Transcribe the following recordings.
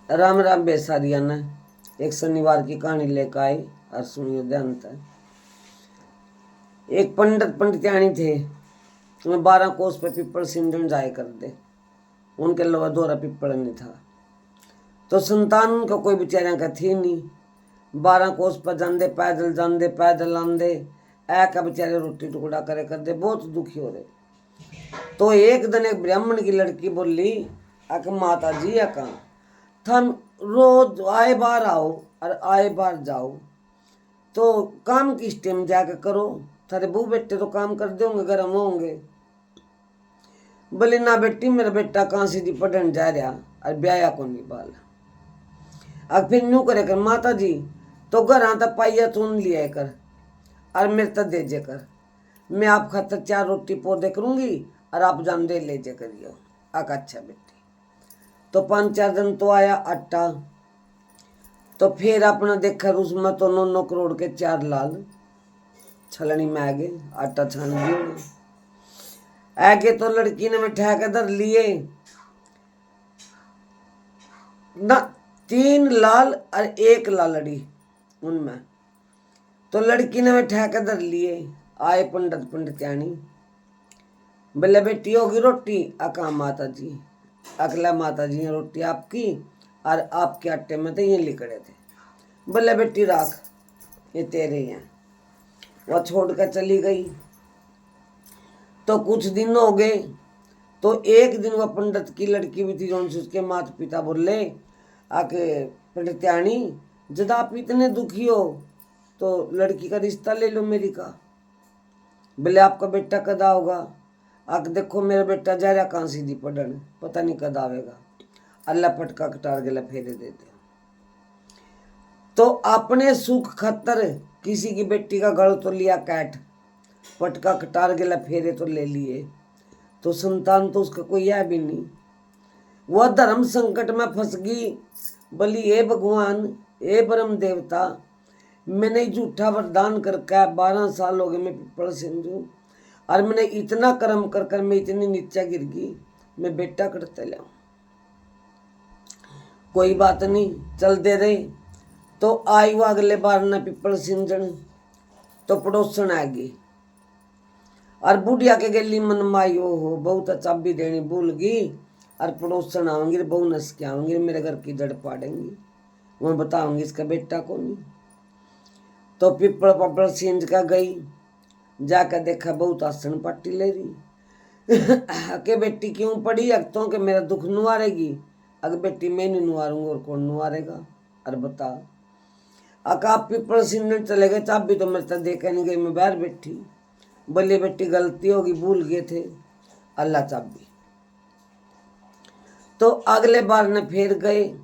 राम राम बेसारिया ने एक शनिवार की कहानी लेकर आई और सुनियो ध्यान तक। एक पंडित पंडितानी थे, उन्हें 12 कोस पे पिपल सिंधन जाए कर दे। उनके लोहा दोरा पिपल नहीं था, तो संतान उनका कोई बेचारा का थी नहीं। 12 कोस पर जाते पैदल आंदे ऐ का बेचारे रोटी टुकड़ा करे कर दे, बहुत दुखी हो रहे। तो एक दिन एक ब्राह्मण की लड़की बोली, अक माता जी अका थन रोज आए बार आओ और आए बार जाओ, तो काम किस टाइम जाकर करो, थारे बहू बेटे तो काम कर दोगे, गर्म होंगे। बोले ना बेटी, मेरा बेटा कहाँ से पढ़ने जा रहा और ब्याया को नहीं बाल। अब फिर न्यू करे कर माता जी, तो घर आता पाइया चुन लिया कर और मेरे तक दे जे कर, मैं आप खातर 4 रोटी पौधे करूंगी और आप जान दे ले जे करियो। आका अच्छा बेटी। तो 5-4 दिन तो आया आटा, तो फिर अपना देखा उसमें तो 9 करोड़ के 4 लाल छलनी में आगे आटा छान दिया। आगे तो लड़की ने मिठा के धर लिए ना, 3 लाल और 1 लालड़ी उनमें। तो लड़की ने मिठा के धर लिए। आए पंडित पंडितानी, बोले बेटी होगी रोटी, अका माता जी, अगला माता जी रोटी आपकी और आपके आटे में तो ये लिखड़े थे। बोले बेटी राख, ये तेरे हैं। वह छोड़ कर चली गई। तो कुछ दिन हो गए, तो एक दिन वह पंडित की लड़की भी थी, जो उसके माता पिता बोले आके पंडितानी, जब आप इतने दुखी हो तो लड़की का रिश्ता ले लो मेरी का। बोले आपका बेटा कद होगा? आक देखो मेरा बेटा जा रहा कहाँ सीधी पढ़न, पता नहीं कद आवेगा। अल्लाह पटका कटार गला फेरे देते। तो अपने सुख खतर किसी की बेटी का गल तो लिया कैट, पटका कटार गला फेरे तो ले लिए, तो संतान तो उसका कोई है भी नहीं। वह धर्म संकट में फंस गई। बोली ए भगवान, ए ब्रह्म देवता, मैंने झूठा वरदान करके 12 साल हो गए मैं पिपल सिंधु, और मैंने इतना कर्म कर कर मैं इतनी नीचा गिर गई, मैं बेटा करते लाऊं। कोई बात नहीं, चल दे रहे। तो आई वो अगले बार न पिपल सिंजन, तो पड़ोसन आ गई और बुढ़िया के गली मन माई हो बहुत चाबी देनी भूल गई, और पड़ोसन आऊंगी बहु नस के आऊंगी, मेरे घर की जड़ पाड़ेंगी, मैं बताऊंगी इसका बेटा को नहीं। तो पिपल पपड़ सिंज का गई, जाकर देखा बहुत आसन पट्टी ले रही। के बेटी क्यों पड़ी? अगतों के मेरा दुख नुआरेगी। अगर बेटी मैं नहीं नुआरूंगा और कौन नुआरेगा? अरे बता। अका पिपल सिंजन चले गए, चाबी तो मेरे तक देखे नहीं गई, मैं बाहर बैठी। बोले बेटी गलती होगी, भूल गए थे, अल्लाह चाबी। तो अगले बार ने फिर गए,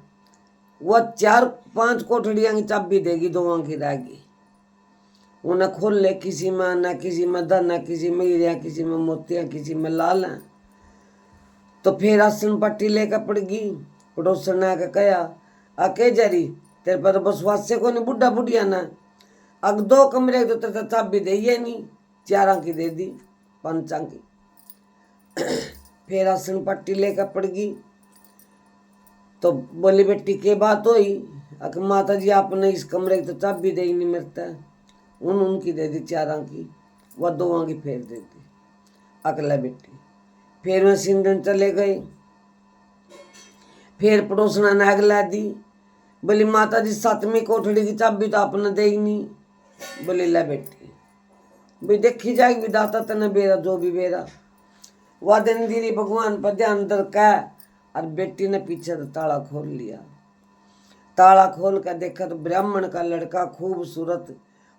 वह 4-5 कोठड़ियां की चाबी देगी, 2 की रहेगी। उन्हें खोल ले, किसी में ना, किसी में धन, किसी में हीरा, किसी में मोतियां, किसी में लाल है। तो फिर आसन पट्टी लेकर पड़ गई। पड़ोसन ने आके कहा, आके जरी तेरे पर बसवास से को नहीं, बुढ़ा बुढ़िया ना, अग 2 कमरे तो तेरे चाबी दे ही नहीं, 4 की दे दी, 5 की। फिर आसन पट्टी लेकर पड़ गई। तो बोली बेटी के बात हुई? अक माता जी आपने इस कमरे की तो चाबी दे ही नहीं मिलता। उनकी दे दी 4 की, वह 2 की फेर दे दी। अकला बेटी फिर वह सिंधन चले गए। फिर पड़ोसना ने अगला दी, बोली माता जी 7वीं कोठड़ी की चाबी तो आपने दे ही नहीं। बोली ला बेटी, भाई देखी जाएगी विदाता तने बेरा जो भी बेरा। वह दिन दीदी भगवान पर ध्यान दर का, और बेटी ने पीछे तो ताला खोल लिया। ताला खोल कर देखा तो ब्राह्मण का लड़का खूबसूरत,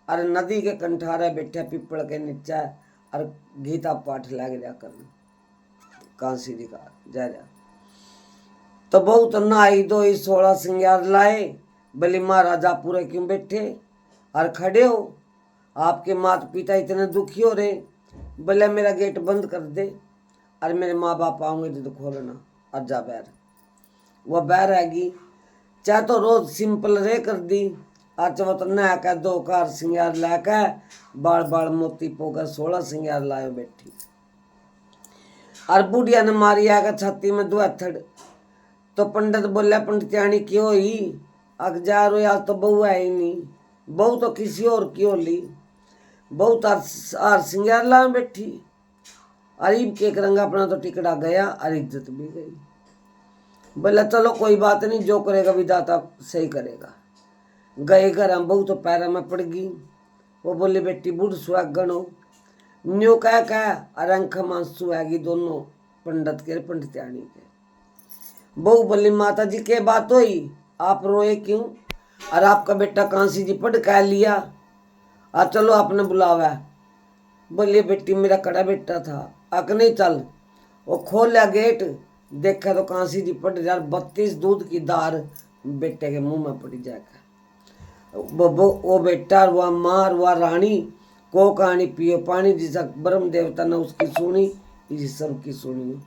और नदी के कंठारे बैठा पिपल के नीचे, और गीता पाठ लग जा कर कांसी जी का जा रहा। तो बहुत नहाई धोई 16 सिंगार लाए। बोले महाराजा पूरे क्यों बैठे और खड़े हो? आपके माता पिता इतने दुखी हो रहे। बोले मेरा गेट बंद कर दे, और मेरे माँ बाप आऊंगे तो खोलना, और जा बैर। वह बैर आएगी, चाहे तो रोज सिंपल रे कर दी, आज वो तो नहा कर 2 कार सिंगार लाकर बाल बाल मोती पोकर 16 सिंगार लाए बैठी। और बुढ़िया ने मारी आकर छाती में 2 हथड़। तो पंडित बोला पंडित्याणी क्यों ही अग जा रो यार, तो बहू है ही नहीं, बहू तो किसी और की होली, बहू तो आर सिंगार ला में बैठी। अरीब के एक रंगा अपना तो टिकड़ा गया और इज्जत भी गई। बोला चलो कोई बात नहीं, जो करेगा विधाता सही करेगा। गए घर हम, बहू तो पैरा में पड़ गई। वो बोले बेटी बूढ़ सुहागण हो, न्यू कह और अंख मांसू आएगी दोनों पंडित के पंडित्याणी के। बहू बोली माता जी के बात हुई, आप रोए क्यों, और आपका बेटा कांसी जी पढ़ कह लिया, आ चलो आपने बुलावा। बोलिए बेटी मेरा कड़ा बेटा था, अक नहीं चल। वो खोल लिया गेट, देखा तो कांसी जी पड़ यार 32 दूध की दार बेटे के मुंह में पड़ी जाकर। वो बेटा वह मार वह रानी को कहानी पियो पानी, जिसा ब्रह्म देवता ने उसकी सुनी इसी सबकी सुनी।